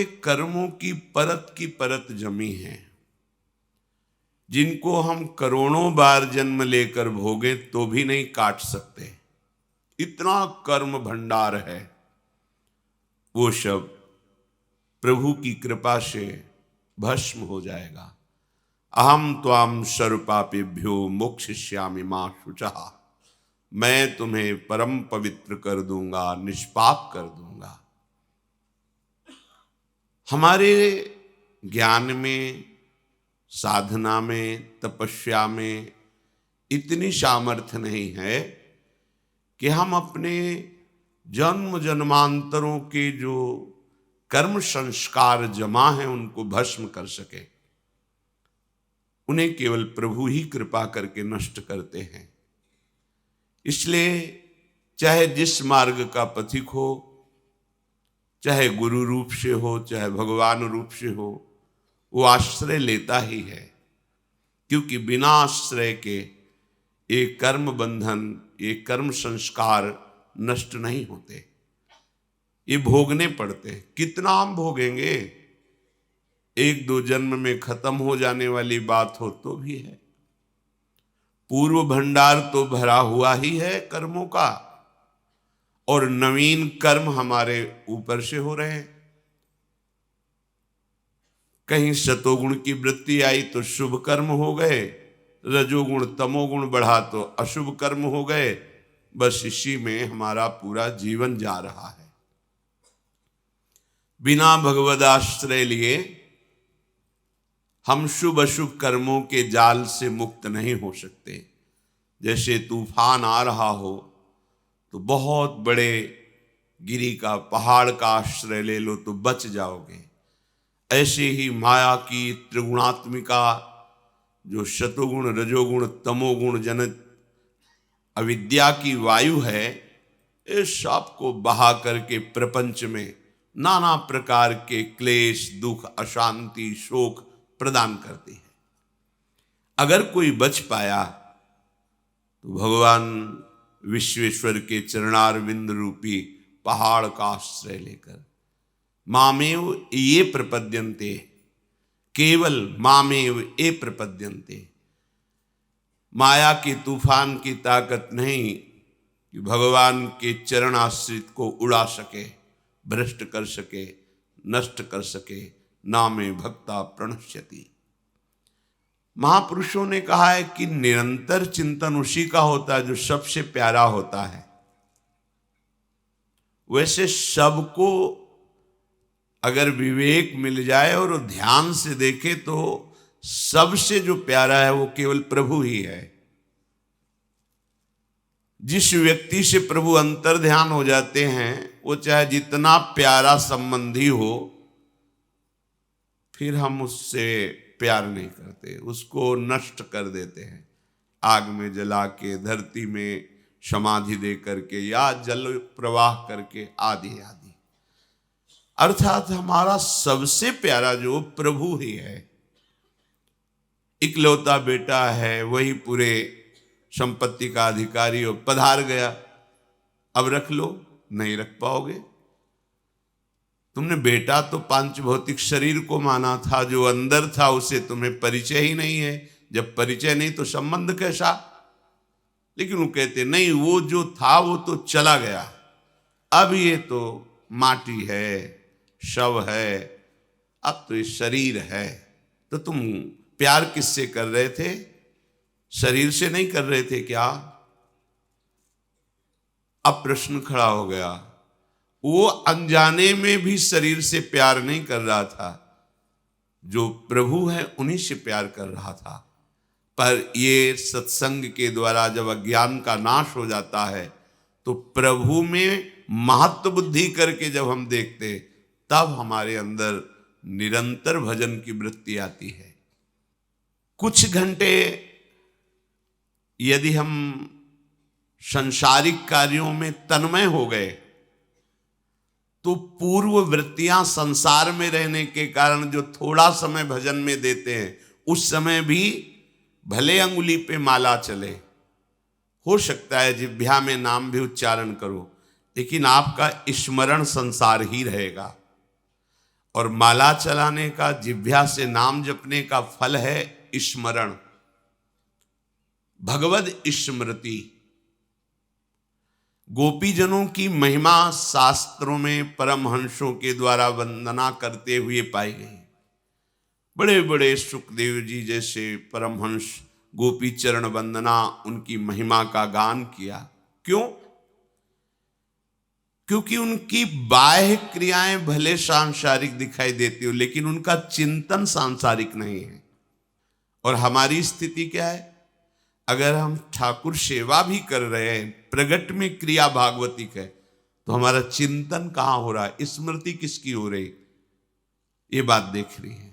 कर्मों की परत जमी है, जिनको हम करोड़ों बार जन्म लेकर भोगे तो भी नहीं काट सकते। इतना कर्म भंडार है। वो सब प्रभु की कृपा से भस्म हो जाएगा। अहम त्वाम सर्वपापेभ्यो मोक्षयिष्यामि मा शुचः। मैं तुम्हें परम पवित्र कर दूंगा, निष्पाप कर दूंगा। हमारे ज्ञान में, साधना में, तपस्या में इतनी सामर्थ्य नहीं है कि हम अपने जन्म जन्मांतरों के जो कर्म संस्कार जमा हैं उनको भस्म कर सके। उन्हें केवल प्रभु ही कृपा करके नष्ट करते हैं। इसलिए चाहे जिस मार्ग का पथिक हो, चाहे गुरु रूप से हो, चाहे भगवान रूप से हो, वो आश्रय लेता ही है। क्योंकि बिना आश्रय के ये कर्म बंधन, ये कर्म संस्कार नष्ट नहीं होते, ये भोगने पड़ते हैं। कितना हम भोगेंगे? एक दो जन्म में खत्म हो जाने वाली बात हो तो भी है। पूर्व भंडार तो भरा हुआ ही है कर्मों का, और नवीन कर्म हमारे ऊपर से हो रहे हैं। कहीं सतोगुण की वृत्ति आई तो शुभ कर्म हो गए, रजोगुण तमोगुण बढ़ा तो अशुभ कर्म हो गए। बस इसी में हमारा पूरा जीवन जा रहा है। बिना भगवद आश्रय लिए हम शुभ अशुभ कर्मों के जाल से मुक्त नहीं हो सकते। जैसे तूफान आ रहा हो तो बहुत बड़े गिरी का, पहाड़ का आश्रय ले लो तो बच जाओगे। ऐसे ही माया की त्रिगुणात्मिका, जो शतुगुण रजोगुण तमोगुण जनित अविद्या की वायु है, इस सब को बहा करके प्रपंच में नाना प्रकार के क्लेश, दुख, अशांति, शोक प्रदान करती है। अगर कोई बच पाया तो भगवान विश्वेश्वर के चरणारविंद रूपी पहाड़ का आश्रय लेकर मामेव ये प्रपद्यन्ते, केवल मामेव ये प्रपद्यन्ते। माया के तूफान की ताकत नहीं कि भगवान के चरण आश्रित को उड़ा सके, भ्रष्ट कर सके, नष्ट कर सके। नामे भक्ता प्रणश्यति। महापुरुषों ने कहा है कि निरंतर चिंतन उसी का होता है जो सबसे प्यारा होता है। वैसे सबको अगर विवेक मिल जाए और ध्यान से देखे तो सबसे जो प्यारा है वो केवल प्रभु ही है। जिस व्यक्ति से प्रभु अंतर ध्यान हो जाते हैं, वो चाहे जितना प्यारा संबंधी हो, फिर हम उससे प्यार नहीं करते, उसको नष्ट कर देते हैं। आग में जला के, धरती में समाधि दे करके, या जल प्रवाह करके, आदि आदि। अर्थात हमारा सबसे प्यारा जो प्रभु ही है। इकलौता बेटा है, वही पूरे संपत्ति का अधिकारी हो, पधार गया, अब रख लो, नहीं रख पाओगे। तुमने बेटा तो पांच भौतिक शरीर को माना था, जो अंदर था उसे तुम्हें परिचय ही नहीं है। जब परिचय नहीं तो संबंध कैसा? लेकिन वो कहते नहीं, वो जो था वो तो चला गया, अब ये तो माटी है, शव है, अब तो ये शरीर है। तो तुम प्यार किससे कर रहे थे? शरीर से नहीं कर रहे थे क्या? अब प्रश्न खड़ा हो गया। वो अनजाने में भी शरीर से प्यार नहीं कर रहा था, जो प्रभु है उन्हीं से प्यार कर रहा था। पर ये सत्संग के द्वारा जब अज्ञान का नाश हो जाता है तो प्रभु में महत्व बुद्धि करके जब हम देखते, तब हमारे अंदर निरंतर भजन की वृत्ति आती है। कुछ घंटे यदि हम सांसारिक कार्यों में तन्मय हो गए तो पूर्व वृत्तियां संसार में रहने के कारण जो थोड़ा समय भजन में देते हैं, उस समय भी भले अंगुली पे माला चले, हो सकता है जिह्वा में नाम भी उच्चारण करो, लेकिन आपका स्मरण संसार ही रहेगा। और माला चलाने का, जिह्वा से नाम जपने का फल है स्मरण, भगवद स्मृति। गोपीजनों की महिमा शास्त्रों में परमहंसों के द्वारा वंदना करते हुए पाई गई। बड़े बड़े सुखदेव जी जैसे परमहंस गोपी चरण वंदना, उनकी महिमा का गान किया। क्यों? क्योंकि उनकी बाह्य क्रियाएं भले सांसारिक दिखाई देती हो, लेकिन उनका चिंतन सांसारिक नहीं है। और हमारी स्थिति क्या है? अगर हम ठाकुर सेवा भी कर रहे हैं, प्रगट में क्रिया भागवतिक है, तो हमारा चिंतन कहां हो रहा है, स्मृति किसकी हो रही, ये बात देख रही है।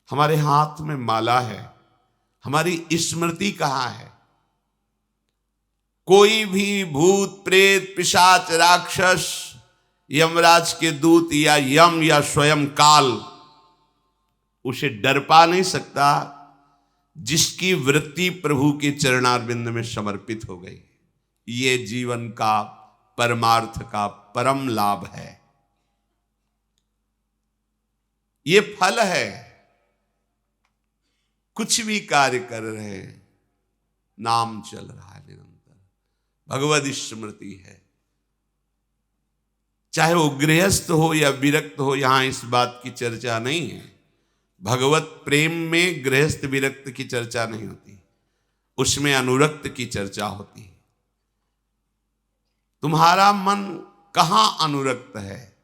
हमारे हाथ में माला है, हमारी स्मृति कहां है? कोई भी भूत प्रेत पिशाच राक्षस, यमराज के दूत या यम या स्वयं काल उसे डर पा नहीं सकता जिसकी वृत्ति प्रभु के चरणारविंद में समर्पित हो गई। ये जीवन का परमार्थ का परम लाभ है, ये फल है। कुछ भी कार्य कर रहे हैं, नाम चल रहा है निरंतर, भगवद स्मृति है। चाहे वो गृहस्थ हो या विरक्त हो, यहां इस बात की चर्चा नहीं है। भगवत प्रेम में गृहस्थ विरक्त की चर्चा नहीं होती, उसमें अनुरक्त की चर्चा होती है। तुम्हारा मन कहां अनुरक्त है?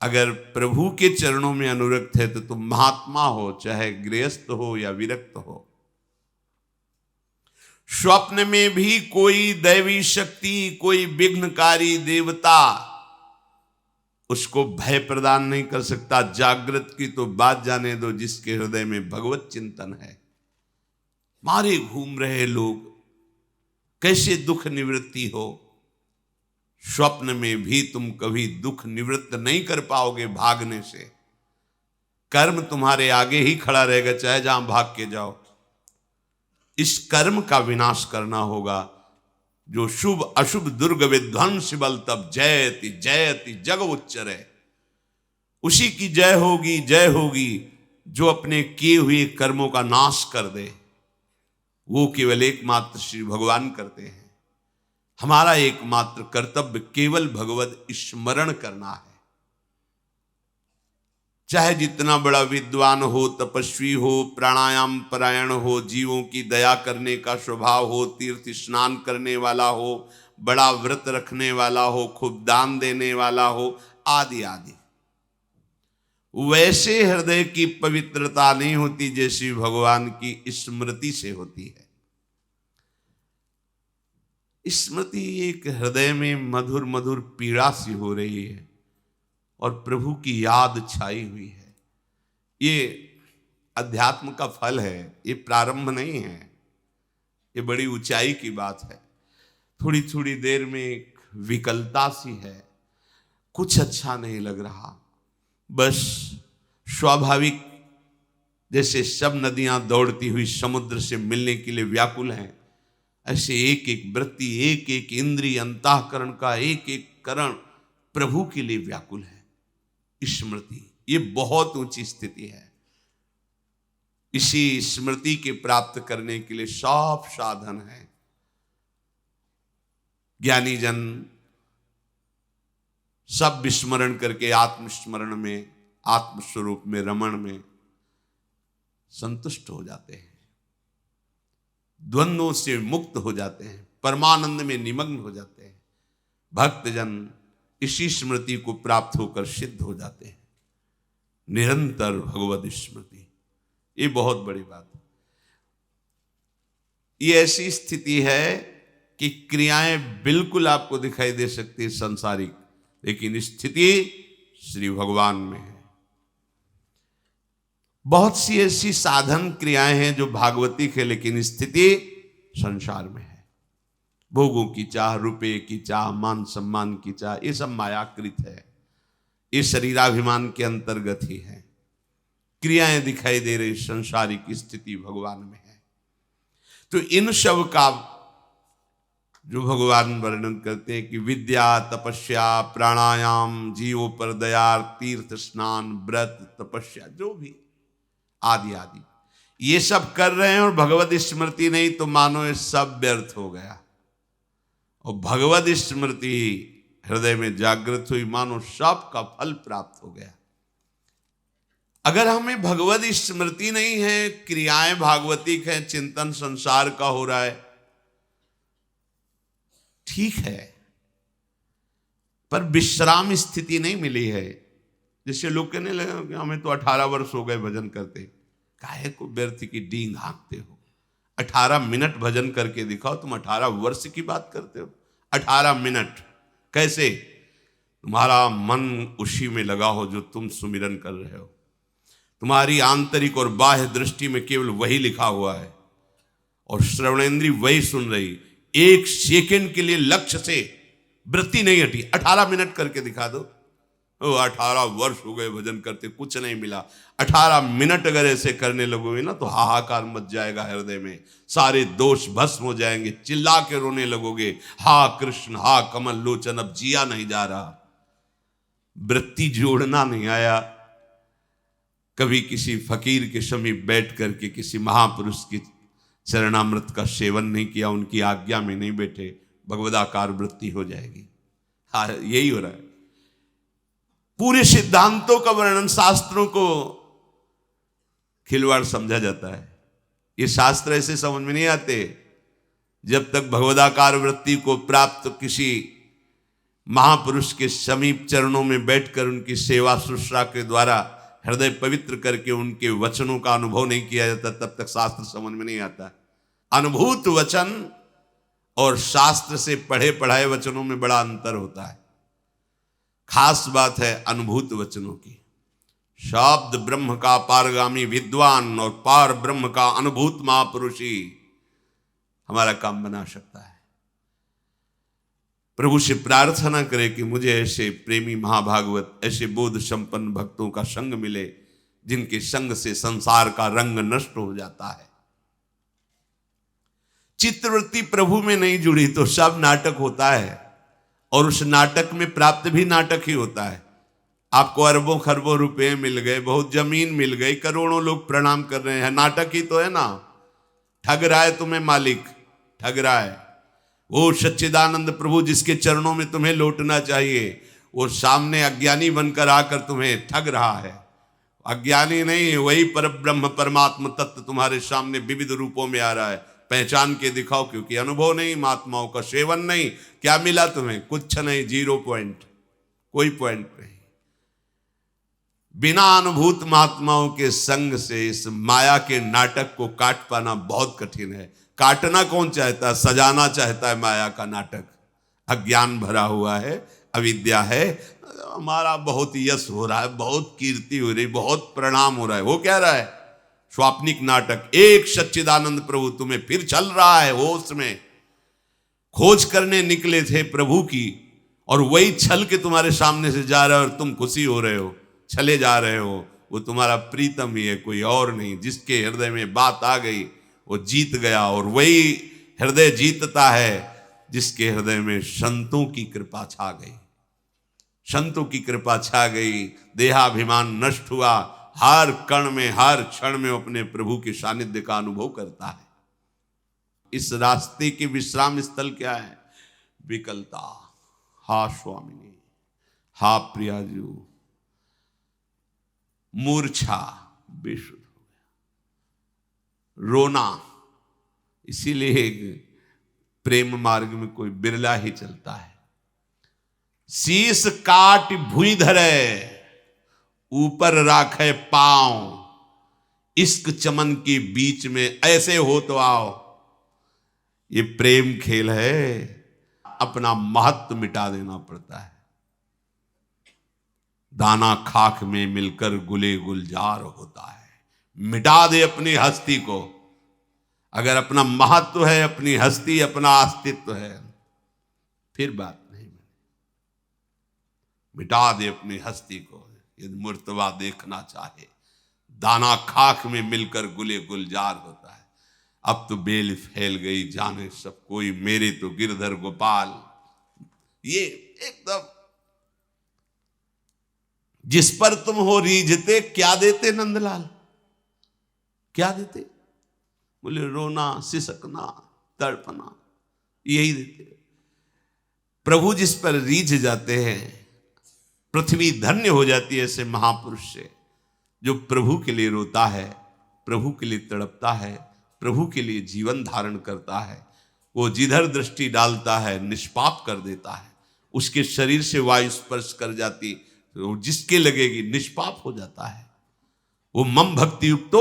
अगर प्रभु के चरणों में अनुरक्त है तो तुम महात्मा हो, चाहे गृहस्थ हो या विरक्त हो। स्वप्न में भी कोई दैवी शक्ति, कोई विघ्नकारी देवता उसको भय प्रदान नहीं कर सकता। जागृत की तो बात जाने दो, जिसके हृदय में भगवत चिंतन है। मारे घूम रहे लोग कैसे दुख निवृत्ति हो? स्वप्न में भी तुम कभी दुख निवृत्त नहीं कर पाओगे भागने से। कर्म तुम्हारे आगे ही खड़ा रहेगा, चाहे जहां भाग के जाओ। इस कर्म का विनाश करना होगा। जो शुभ अशुभ दुर्ग विध्वंस बल तब जयति जयति जग उच्चरे, उसी की जय होगी, जय होगी जो अपने किए हुए कर्मों का नाश कर दे। वो केवल एकमात्र श्री भगवान करते हैं। हमारा एकमात्र कर्तव्य केवल भगवत स्मरण करना है। चाहे जितना बड़ा विद्वान हो, तपस्वी हो, प्राणायाम परायण हो, जीवों की दया करने का स्वभाव हो, तीर्थ स्नान करने वाला हो, बड़ा व्रत रखने वाला हो, खूब दान देने वाला हो, आदि आदि, वैसे हृदय की पवित्रता नहीं होती जैसी भगवान की स्मृति से होती है। स्मृति एक हृदय में मधुर मधुर पीड़ा सी हो रही है और प्रभु की याद छाई हुई है। ये अध्यात्म का फल है, ये प्रारंभ नहीं है, ये बड़ी ऊंचाई की बात है। थोड़ी थोड़ी देर में एक विकलता सी है, कुछ अच्छा नहीं लग रहा। बस स्वाभाविक जैसे सब नदियां दौड़ती हुई समुद्र से मिलने के लिए व्याकुल हैं, ऐसे एक एक वृत्ति, एक एक इंद्रिय, अंतःकरण का एक एक करण प्रभु के लिए व्याकुल है। स्मृति ये बहुत ऊंची स्थिति है। इसी स्मृति के प्राप्त करने के लिए सब साधन है। ज्ञानी जन सब विस्मरण करके आत्मस्मरण में, आत्मस्वरूप में, रमण में संतुष्ट हो जाते हैं, द्वंद्वों से मुक्त हो जाते हैं, परमानंद में निमग्न हो जाते हैं। भक्तजन इसी स्मृति को प्राप्त होकर सिद्ध हो जाते हैं। निरंतर भगवद स्मृति, ये बहुत बड़ी बात है। ये ऐसी स्थिति है कि क्रियाएं बिल्कुल आपको दिखाई दे सकती है संसारिक, लेकिन स्थिति श्री भगवान में है। बहुत सी ऐसी साधन क्रियाएं हैं जो भागवतिक है, लेकिन स्थिति संसार में है। भोगों की चाह, रुपये की चाह, मान सम्मान की चाह, ये सब मायाकृत है, ये शरीराभिमान के अंतर्गत ही है। क्रियाएं दिखाई दे रही, संसारिक स्थिति भगवान में है। तो इन सब का जो भगवान वर्णन करते हैं कि विद्या, तपस्या, प्राणायाम, जीवों पर दया, तीर्थ स्नान, व्रत, तपस्या, जो भी आदि आदि ये सब कर रहे हैं और भगवत स्मृति नहीं, तो मानो ये सब व्यर्थ हो गया। और भगवत स्मृति हृदय में जागृत हुई, मानो सब का फल प्राप्त हो गया। अगर हमें भगवत स्मृति नहीं है, क्रियाएं भागवतिक हैं, चिंतन संसार का हो रहा है, ठीक है, पर विश्राम स्थिति नहीं मिली है। जैसे लोग कहने लगे कि हमें तो 18 वर्ष हो गए भजन करते, काहे को व्यर्थ की डींग हाँकते हो? 18 मिनट भजन करके दिखाओ। तुम 18 वर्ष की बात करते हो? 18 मिनट कैसे? तुम्हारा मन उसी में लगा हो जो तुम सुमिरन कर रहे हो, तुम्हारी आंतरिक और बाह्य दृष्टि में केवल वही लिखा हुआ है और श्रवणेंद्री वही सुन रही। एक सेकंड के लिए लक्ष्य से वृत्ति नहीं हटी। 18 मिनट करके दिखा दो। 18 वर्ष हो गए भजन करते, कुछ नहीं मिला। 18 मिनट अगर ऐसे करने लगोगे ना तो हाहाकार मच जाएगा हृदय में, सारे दोष भस्म हो जाएंगे, चिल्ला के रोने लगोगे, हा कृष्ण, हा कमल लोचन, अब जिया नहीं जा रहा, वृत्ति जोड़ना नहीं आया। कभी किसी फकीर के समीप बैठ करके किसी महापुरुष की चरणामृत का सेवन नहीं किया, उनकी आज्ञा में नहीं बैठे, भगवदाकार वृत्ति हो जाएगी। हाँ, यही हो रहा है। पूरे सिद्धांतों का वर्णन, शास्त्रों को खिलवाड़ समझा जाता है। ये शास्त्र ऐसे समझ में नहीं आते जब तक भगवदाकार वृत्ति को प्राप्त किसी महापुरुष के समीप चरणों में बैठकर उनकी सेवा शुश्रूषा के द्वारा हृदय पवित्र करके उनके वचनों का अनुभव नहीं किया जाता, तब तक शास्त्र समझ में नहीं आता। अनुभूत वचन और शास्त्र से पढ़े पढ़ाए वचनों में बड़ा अंतर होता है। खास बात है अनुभूत वचनों की। शब्द ब्रह्म का पारगामी विद्वान और पार ब्रह्म का अनुभूत महापुरुष ही हमारा काम बना सकता है। प्रभु से प्रार्थना करें कि मुझे ऐसे प्रेमी महाभागवत, ऐसे बोध संपन्न भक्तों का संग मिले जिनके संग से संसार का रंग नष्ट हो जाता है। चित्तवृत्ति प्रभु में नहीं जुड़ी तो सब नाटक होता है, और उस नाटक में प्राप्त भी नाटक ही होता है। आपको अरबों खरबों रुपए मिल गए, बहुत जमीन मिल गई, करोड़ों लोग प्रणाम कर रहे हैं, नाटक ही तो है ना। ठग रहा है तुम्हें मालिक, ठग रहा है। वो सच्चिदानंद प्रभु जिसके चरणों में तुम्हें लौटना चाहिए, वो सामने अज्ञानी बनकर आकर तुम्हें ठग रहा है। अज्ञानी नहीं, वही परब्रह्म परमात्मा तत्व तुम्हारे सामने विविध रूपों में आ रहा है। पहचान के दिखाओ, क्योंकि अनुभव नहीं, महात्माओं का सेवन नहीं। क्या मिला तुम्हें? कुछ नहीं, 0 पॉइंट, कोई पॉइंट नहीं। बिना अनुभूत महात्माओं के संग से इस माया के नाटक को काट पाना बहुत कठिन है। काटना कौन चाहता है? सजाना चाहता है माया का नाटक। अज्ञान भरा हुआ है, अविद्या है, हमारा बहुत यश हो रहा है, बहुत कीर्ति हो रही, बहुत प्रणाम हो रहा है। वो क्या रहा है? स्वाप्निक नाटक। एक सच्चिदानंद प्रभु तुम्हें फिर चल रहा है होश में। खोज करने निकले थे प्रभु की, और वही छल के तुम्हारे सामने से जा रहा है और तुम खुशी हो रहे हो, चले जा रहे हो। वो तुम्हारा प्रीतम ही है, कोई और नहीं। जिसके हृदय में बात आ गई वो जीत गया, और वही हृदय जीतता है जिसके हृदय में संतों की कृपा छा गई। संतों की कृपा छा गई, देहाभिमान नष्ट हुआ, हर कण में, हर क्षण में अपने प्रभु के सानिध्य का अनुभव करता है। इस रास्ते के विश्राम स्थल क्या है? विकलता। हा स्वामिनी, हा प्रियाजू, मूर्छा, बेसुध हो गया, रोना। इसीलिए प्रेम मार्ग में कोई बिरला ही चलता है। शीश काट भुई धरे, ऊपर राखे पांव, इश्क चमन के बीच में ऐसे हो तो आओ। ये प्रेम खेल है, अपना महत्व मिटा देना पड़ता है। दाना खाक में मिलकर गुले गुलजार होता है। मिटा दे अपनी हस्ती को। अगर अपना महत्व है, अपनी हस्ती, अपना अस्तित्व है, फिर बात नहीं। मिटा दे अपनी हस्ती को। यदि मूर्तवा देखना चाहे, दाना खाक में मिलकर गुले गुलजार होता है। अब तो बेल फैल गई, जाने सब कोई, मेरे तो गिरधर गोपाल। ये एकदम, जिस पर तुम हो रीझते, क्या देते नंदलाल, क्या देते? बोले रोना, सिसकना, तड़पना, यही देते। प्रभु जिस पर रीझ जाते हैं, पृथ्वी धन्य हो जाती है ऐसे महापुरुष से। जो प्रभु के लिए रोता है, प्रभु के लिए तड़पता है, प्रभु के लिए जीवन धारण करता है, वो जिधर दृष्टि डालता है निष्पाप कर देता है। उसके शरीर से वायु स्पर्श कर जाती तो जिसके लगेगी निष्पाप हो जाता है। वो मम भक्ति युक्तो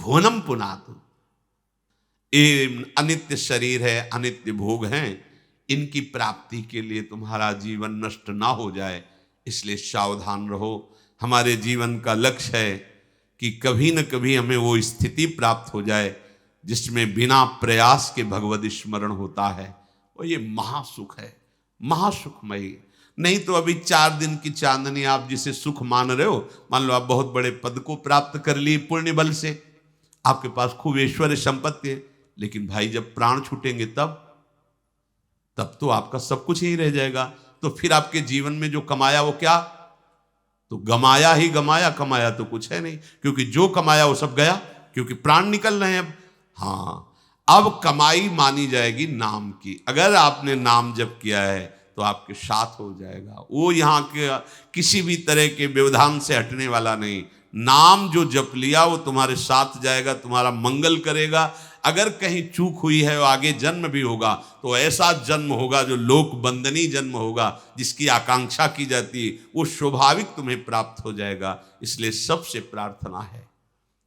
भुवनम पुनातु। ये अनित्य शरीर है, अनित्य भोग हैं, इनकी प्राप्ति के लिए तुम्हारा जीवन नष्ट ना हो जाए, इसलिए सावधान रहो। हमारे जीवन का लक्ष्य है कि कभी न कभी हमें वो स्थिति प्राप्त हो जाए जिसमें बिना प्रयास के भगवत स्मरण होता है, और ये महासुख है, महासुखमयी। नहीं तो अभी 4 दिन की चांदनी आप जिसे सुख मान रहे हो, मान लो आप बहुत बड़े पद को प्राप्त कर लिए पुण्य बल से, आपके पास खूब ऐश्वर्य संपत्ति है, लेकिन भाई जब प्राण छूटेंगे तब तो आपका सब कुछ ही रह जाएगा। तो फिर आपके जीवन में जो कमाया वो क्या? तो गमाया ही गमाया, कमाया तो कुछ है नहीं, क्योंकि जो कमाया वो सब गया, क्योंकि प्राण निकल रहे हैं अब। हाँ, अब कमाई मानी जाएगी नाम की। अगर आपने नाम जप किया है तो आपके साथ हो जाएगा, वो यहाँ के किसी भी तरह के व्यवधान से हटने वाला नहीं। नाम जो जप लिया वो तुम्हारे साथ जाएगा, तुम्हारा मंगल करेगा। अगर कहीं चूक हुई है, आगे जन्म भी होगा तो ऐसा जन्म होगा जो लोक बंदनी जन्म होगा, जिसकी आकांक्षा की जाती है, वो स्वाभाविक तुम्हें प्राप्त हो जाएगा। इसलिए सबसे प्रार्थना है,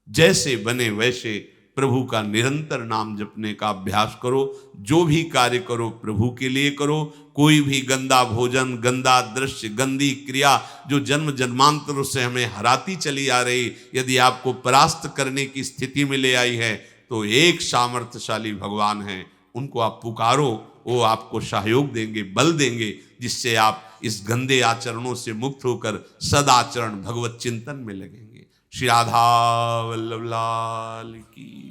जैसे बने वैसे प्रभु का निरंतर नाम जपने का अभ्यास करो। जो भी कार्य करो प्रभु के लिए करो। कोई भी गंदा भोजन, गंदा दृश्य, गंदी क्रिया जो जन्म जन्मांतरों से हमें हराती चली आ रही, यदि आपको परास्त करने की स्थिति में ले आई है, तो एक सामर्थ्यशाली भगवान हैं, उनको आप पुकारो, वो आपको सहयोग देंगे, बल देंगे, जिससे आप इस गंदे आचरणों से मुक्त होकर सदाचरण भगवत चिंतन में लगेंगे। श्री राधा वल्लभ लाल की।